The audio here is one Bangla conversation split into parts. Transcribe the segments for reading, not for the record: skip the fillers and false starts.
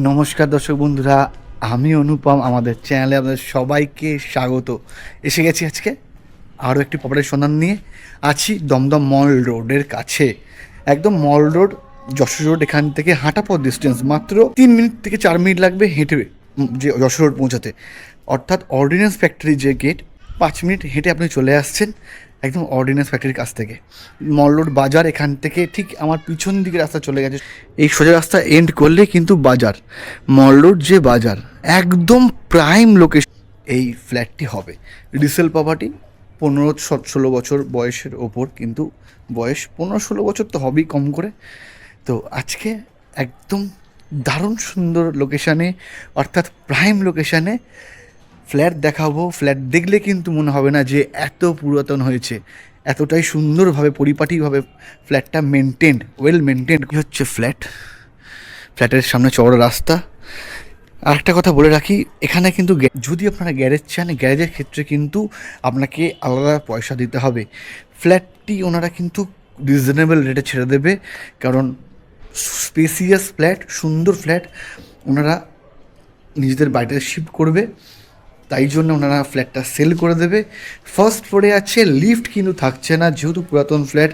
নমস্কার দর্শক বন্ধুরা, আমি অনুপম। আমাদের চ্যানেলে আপনাদের সবাইকে স্বাগত। এসে গেছি আজকে আরও একটি প্রপার্টির সন্ধান নিয়ে। আছি দমদম মল রোডের কাছে, একদম মল রোড, যশোর রোড। এখান থেকে হাঁটা পথ ডিস্টেন্স মাত্র 3 মিনিট থেকে 4 মিনিট লাগবে হেঁটে যে যশোর রোড পৌঁছাতে। অর্থাৎ অর্ডিন্যান্স ফ্যাক্টরি যে গেট, 5 মিনিট হেঁটে আপনি চলে আসছেন একদম অর্ডিন্যান্স ফ্যাক্টরির কাছ থেকে। মল রোড বাজার, এখান থেকে ঠিক আমার পিছন দিকে রাস্তা চলে গেছে। এই সোজা রাস্তা এন্ড করলে কিন্তু বাজার, মল রোড যে বাজার, একদম প্রাইম লোকেশন এই ফ্ল্যাটটি হবে। রিসেল প্রপার্টি, 15-16 বছর বয়সের ওপর, কিন্তু বয়স 15-16 বছর তো হবেই কম করে। তো আজকে একদম দারুণ সুন্দর লোকেশানে, অর্থাৎ প্রাইম লোকেশানে ফ্ল্যাট দেখাবো। ফ্ল্যাট দেখলে কিন্তু মনে হবে না যে এত পুরাতন হয়েছে, এতটাই সুন্দরভাবে পরিপাটিভাবে ফ্ল্যাটটা মেনটেন্ড, ওয়েল মেনটেন্ড হচ্ছে ফ্ল্যাট। ফ্ল্যাটের সামনে চওড়া রাস্তা। আর একটা কথা বলে রাখি, এখানে কিন্তু যদি আপনারা গ্যারেজ চান, গ্যারেজের ক্ষেত্রে কিন্তু আপনাকে আলাদা পয়সা দিতে হবে। ফ্ল্যাটটি ওনারা কিন্তু রিজনেবল রেটে ছেড়ে দেবে, কারণ স্পেসিয়াস ফ্ল্যাট, সুন্দর ফ্ল্যাট ওনারা নিজেদের বাড়িতে শিফট করবে, তাই জন্য ওনারা ফ্ল্যাটটা সেল করে দেবে। ফার্স্ট ফ্লোরে আছে, লিফট কিন্তু থাকছে না, যেহেতু পুরাতন ফ্ল্যাট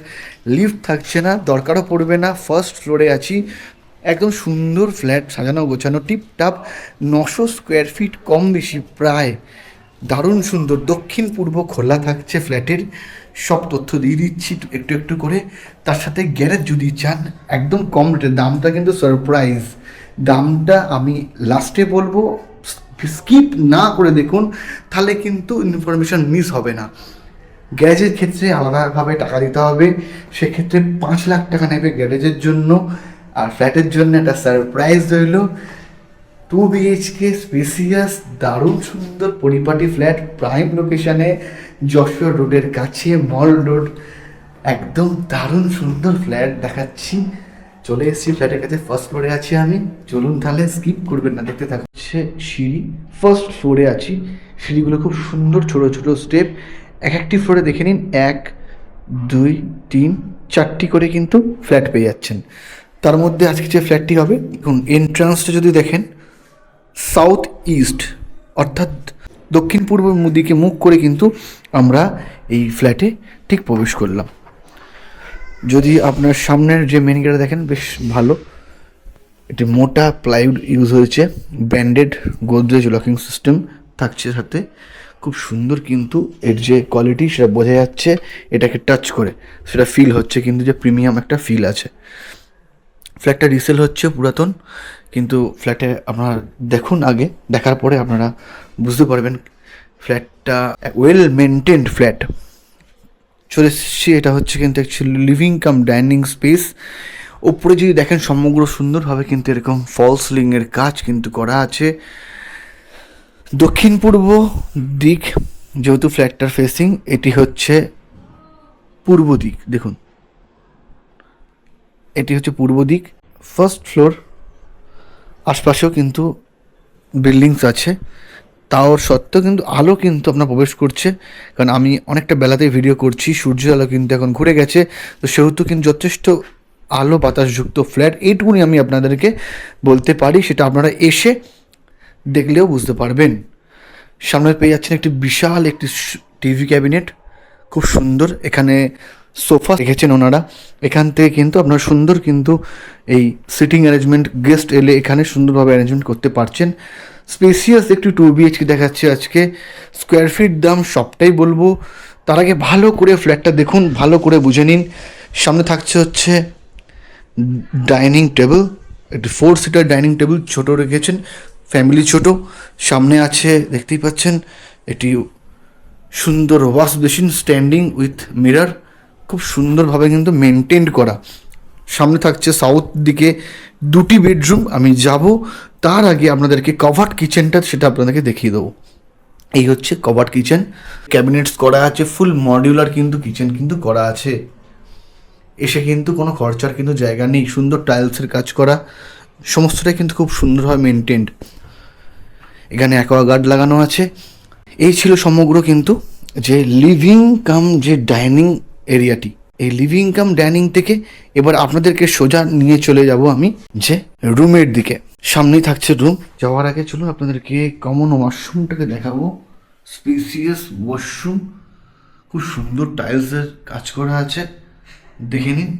লিফট থাকছে না, দরকারও পড়বে না। ফার্স্ট ফ্লোরে আছি, একদম সুন্দর ফ্ল্যাট, সাজানো গোছানো টিপটাপ, 900 স্কোয়ার ফিট কম বেশি প্রায়, দারুণ সুন্দর। দক্ষিণ পূর্ব খোলা থাকছে ফ্ল্যাটের, সব তথ্য দিয়ে দিচ্ছি একটু একটু করে। তার সাথে গ্যারেজ যদি চান একদম কম রেটে, দামটা কিন্তু সারপ্রাইজ, দামটা আমি লাস্টে বলবো, স্কিপ না করে দেখুন, তাহলে কিন্তু ইনফরমেশান মিস হবে না। গ্যারেজের ক্ষেত্রে আলাদাভাবে টাকা দিতে হবে, সেক্ষেত্রে 5 লাখ টাকা নেবে গ্যারেজের জন্য। আর ফ্ল্যাটের জন্য একটা সারপ্রাইজ রইল, 2 BHK স্পেসিয়াস দারুণ সুন্দর পরিপাটি ফ্ল্যাট, প্রাইম লোকেশানে, যশোর রোডের কাছে, মল রোড, একদম দারুণ সুন্দর ফ্ল্যাট দেখাচ্ছি। চলে এসেছি ফ্ল্যাটের কাছে, ফার্স্ট ফ্লোরে আছি আমি। চলুন তাহলে, স্কিপ করবেন না, দেখতে থাকছে। সিঁড়ি, ফার্স্ট ফ্লোরে আছি। সিঁড়িগুলো খুব সুন্দর, ছোটো ছোটো স্টেপ। একটি ফ্লোরে দেখে নিন, 1, 2, 3, 4টি করে কিন্তু ফ্ল্যাট পেয়ে যাচ্ছেন। তার মধ্যে আজকে যে ফ্ল্যাটটি হবে, দেখুন এন্ট্রান্সটা যদি দেখেন, সাউথ ইস্ট অর্থাৎ দক্ষিণ পূর্ব দিকে মুখ করে কিন্তু আমরা এই ফ্ল্যাটে ঠিক প্রবেশ করলাম। যদি আপনার সামনের যে মেন গেটটা দেখেন, বেশ ভালো, এটি মোটা প্লাইউড ইউজ হয়েছে, ব্র্যান্ডেড গোদরেজ লকিং সিস্টেম থাকছে সাথে। খুব সুন্দর, কিন্তু এর যে কোয়ালিটি সেটা বোঝা যাচ্ছে, এটাকে টাচ করে সেটা ফিল হচ্ছে, কিন্তু যে প্রিমিয়াম একটা ফিল আছে। ফ্ল্যাটটা রিসেল হচ্ছে, পুরাতন, কিন্তু ফ্ল্যাটে আপনারা দেখুন, আগে দেখার পরে আপনারা বুঝতে পারবেন ফ্ল্যাটটা ওয়েল মেনটেন্ড ফ্ল্যাট। চলে এসেছি, এটা হচ্ছে কিন্তু actually living cum dining space. ওপরে যদি দেখেন সমগ্র সুন্দরভাবে কিন্তু এরকম ফল সিলিংয়ের কাজ কিন্তু করা আছে। দক্ষিণ পূর্ব দিক যেহেতু ফ্ল্যাটটার ফেসিং, এটি হচ্ছে পূর্ব দিক, দেখুন এটি হচ্ছে পূর্ব দিক। ফার্স্ট ফ্লোর, আশপাশেও কিন্তু বিল্ডিংস আছে, তাও সত্ত্বেও কিন্তু আলো কিন্তু আপনার প্রবেশ করছে, কারণ আমি অনেকটা বেলাতেই ভিডিও করছি, সূর্যের আলো কিন্তু এখন ঘুরে গেছে, তো সেহেতু কিন্তু যথেষ্ট আলো বাতাসযুক্ত ফ্ল্যাট, এইটুকুনি আমি আপনাদেরকে বলতে পারি, সেটা আপনারা এসে দেখলেও বুঝতে পারবেন। সামনে পেয়ে যাচ্ছেন একটি বিশাল একটি টিভি ক্যাবিনেট, খুব সুন্দর। এখানে সোফা রেখেছেন ওনারা, এখান থেকে কিন্তু আপনার সুন্দর কিন্তু এই সিটিং অ্যারেঞ্জমেন্ট, গেস্ট এলে এখানে সুন্দরভাবে অ্যারেঞ্জমেন্ট করতে পারছেন। স্পেসিয়াস একটি 2 BHK দেখাচ্ছে আজকে। স্কোয়ার ফিট দাম সবটাই বলবো, তার আগে ভালো করে ফ্ল্যাটটা দেখুন, ভালো করে বুঝে নিন। সামনে থাকছে হচ্ছে ডাইনিং টেবিল, একটি 4 সিটার ডাইনিং টেবিল, ছোটো রেখেছেন, ফ্যামিলি ছোট। সামনে আছে দেখতেই পাচ্ছেন এটি সুন্দর wash basin, standing with mirror, খুব সুন্দরভাবে কিন্তু মেনটেন করা। সামনে থাকছে সাউথ দিকে 2টি বেডরুম, আমি যাব তার আগে আপনাদেরকে কভার্ড কিচেনটা সেটা আপনাদেরকে দেখিয়ে দেবো। এই হচ্ছে কভার্ড কিচেন, ক্যাবিনেটস করা আছে, ফুল মডিউলার কিন্তু কিচেন কিন্তু করা আছে। এসে কিন্তু কোনো খরচার কিন্তু জায়গা নেই, সুন্দর টাইলসের কাজ করা, সমস্তটাই কিন্তু খুব সুন্দরভাবে মেনটেন্ড। এখানে অ্যাকোয়াগার্ড লাগানো আছে। এই ছিল সমগ্র কিন্তু যে লিভিং কাম যে ডাইনিং এরিয়াটি। এই লিভিং কাম ডাইনিং থেকে এবার আপনাদেরকে সোজা নিয়ে চলে যাব আমি যে রুমের দিকে। সামনেই থাকছে রুম। যাওয়ার আগে চলুন আপনাদেরকে কমন ওয়াশরুমটাকে দেখাবো। স্পেসিয়াস ওয়াশরুম, খুব সুন্দর টাইলসের কাজ করা আছে, দেখে নিন।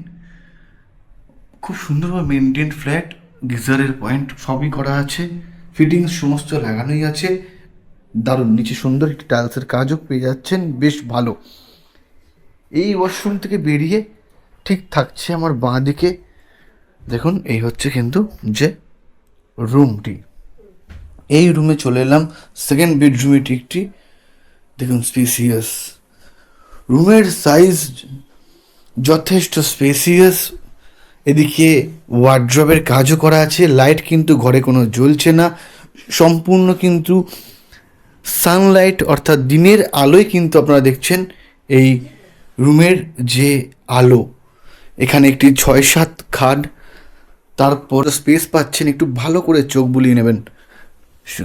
খুব সুন্দরভাবে মেনটেন ফ্ল্যাট, গিজারের পয়েন্ট সবই করা আছে, ফিটিংস সমস্ত লাগানোই আছে। দারুণ, নিচে সুন্দর একটি টাইলসের কাজও পেয়ে যাচ্ছেন, বেশ ভালো। এই ওয়াশরুম থেকে বেরিয়ে ঠিক থাকছে আমার বাঁ দিকে, দেখুন এই হচ্ছে কিন্তু যে রুমটি। এই রুমে চলে এলাম, সেকেন্ড বেডরুমে একটি, দেখুন স্পেসিয়াস। রুমের সাইজ যথেষ্ট স্পেসিয়াস। এদিকে ওয়ার্ড্রবের কাজও করা আছে, লাইট কিন্তু ঘরে কোনো জ্বলছে না, সম্পূর্ণ কিন্তু সানলাইট অর্থাৎ দিনের আলোয় কিন্তু আপনারা দেখছেন এই রুমের যে আলো। এখানে একটি 6-7 খাট, তারপর স্পেস পাচ্ছেন, একটু ভালো করে চোখ বুলিয়ে নেবেন,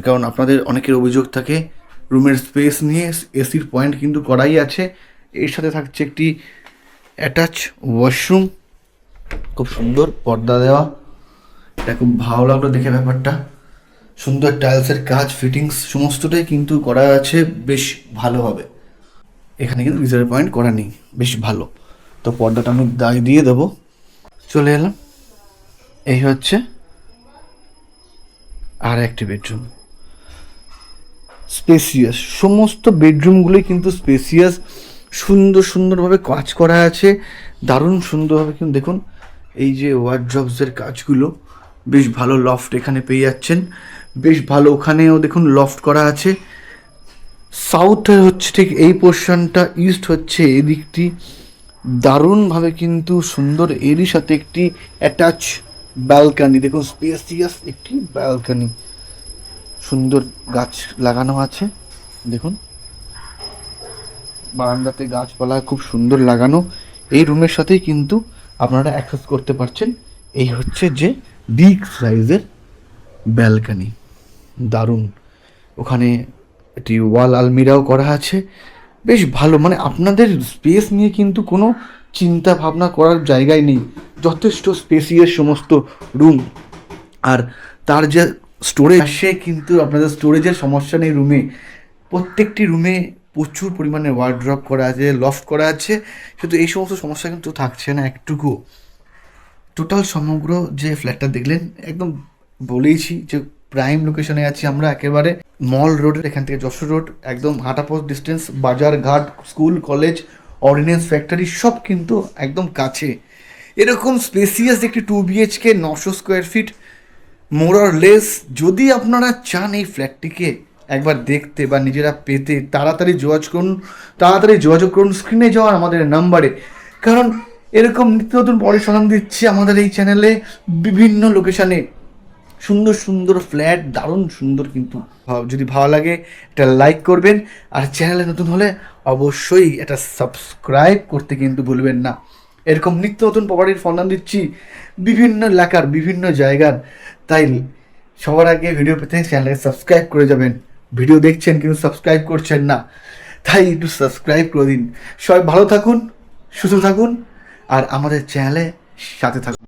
কারণ আপনাদের অনেকের অভিযোগ থাকে রুমের স্পেস নিয়ে। এসির পয়েন্ট কিন্তু করাই আছে, এর সাথে থাকছে একটি অ্যাটাচ ওয়াশরুম, খুব সুন্দর পর্দা দেওয়া। এটা খুব ভালো লাগলো দেখে ব্যাপারটা, সুন্দর টাইলসের কাজ, ফিটিংস সমস্তটাই কিন্তু করা আছে বেশ ভালোভাবে। এখানে কিন্তু গিজারের পয়েন্ট করা নেই, বেশ ভালো। তো পর্দাটা আমি দায় দিয়ে দেবো। চলে এলাম, এই হচ্ছে আর একটি বেডরুম। স্পেসিয়াস, সমস্ত বেডরুমগুলোই কিন্তু স্পেসিয়াস, সুন্দর সুন্দরভাবে কাজ করা আছে, দারুণ সুন্দরভাবে। কিন্তু দেখুন এই যে ওয়ার্ড্রবসের কাজগুলো বেশ ভালো, লফট এখানে পেয়ে যাচ্ছেন বেশ ভালো। ওখানেও দেখুন লফট করা আছে। সাউথের হচ্ছে ঠিক এই পোর্শনটা, ইস্ট হচ্ছে এদিকটি, দারুণভাবে কিন্তু সুন্দর। এরই সাথে একটি অ্যাটাচ ব্যালকানি, দেখুন স্পেসিয়াস একটি ব্যালকানি, সুন্দর গাছ লাগানো আছে, দেখুন বারান্দাতে গাছপালা খুব সুন্দর লাগানো। এই রুমের সাথেই কিন্তু আপনারা অ্যাক্সেস করতে পারছেন। এই হচ্ছে যে বিগ সাইজের ব্যালকানি, দারুণ। ওখানে একটি ওয়াল আলমিরাও করা আছে, বেশ ভালো। মানে আপনাদের স্পেস নিয়ে কিন্তু কোনো চিন্তা ভাবনা করার জায়গায় নেই, যথেষ্ট স্পেসিয়াস সমস্ত রুম। আর তার যে স্টোরেজ আসে, কিন্তু আপনাদের স্টোরেজের সমস্যা নেই রুমে। প্রত্যেকটি রুমে প্রচুর পরিমাণে ওয়ার্ড্রপ করা আছে, লফট করা আছে, শুধু এই সমস্ত সমস্যা কিন্তু থাকছে না একটুকু। টোটাল সমগ্র যে ফ্ল্যাটটা দেখলেন, একদম বলেইছি যে প্রাইম লোকেশনে আছি আমরা, একেবারে মল রোডের এখান থেকে যশোর রোড, একদম হাঁটাপথ ডিস্টেন্স, বাজার ঘাট, স্কুল কলেজ, অর্ডিন্যান্স ফ্যাক্টরি সব কিন্তু একদম কাছে। এরকম স্পেসিয়াস একটি 2 BHK 900 square feet more or less. যদি আপনারা চান এই ফ্ল্যাটটিকে একবার দেখতে বা নিজেরা পেতে, তাড়াতাড়ি যোগাযোগ করুন স্ক্রিনে যাওয়ার আমাদের নাম্বারে। কারণ এরকম নিত্য নতুন পরিসংখ্যান দিচ্ছি আমাদের এই চ্যানেলে, বিভিন্ন লোকেশানে সুন্দর সুন্দর ফ্ল্যাট, দারুণ সুন্দর। কিন্তু যদি ভালো লাগে একটা লাইক করবেন, আর চ্যানেলে নতুন হলে অবশ্যই এটা সাবস্ক্রাইব করতে কিন্তু ভুলবেন না। এরকম নিত্য নতুন প্রপার্টির সন্ধান দিচ্ছি বিভিন্ন এলাকার, বিভিন্ন জায়গার। তাই সবার আগে ভিডিও পেতে চ্যানেলকে সাবস্ক্রাইব করে যাবেন। ভিডিও দেখছেন কিন্তু সাবস্ক্রাইব করছেন না, তাই একটু সাবস্ক্রাইব করে দিন। সবাই ভালো থাকুন, সুস্থ থাকুন, আর আমাদের চ্যানেলে সাথে থাকুন।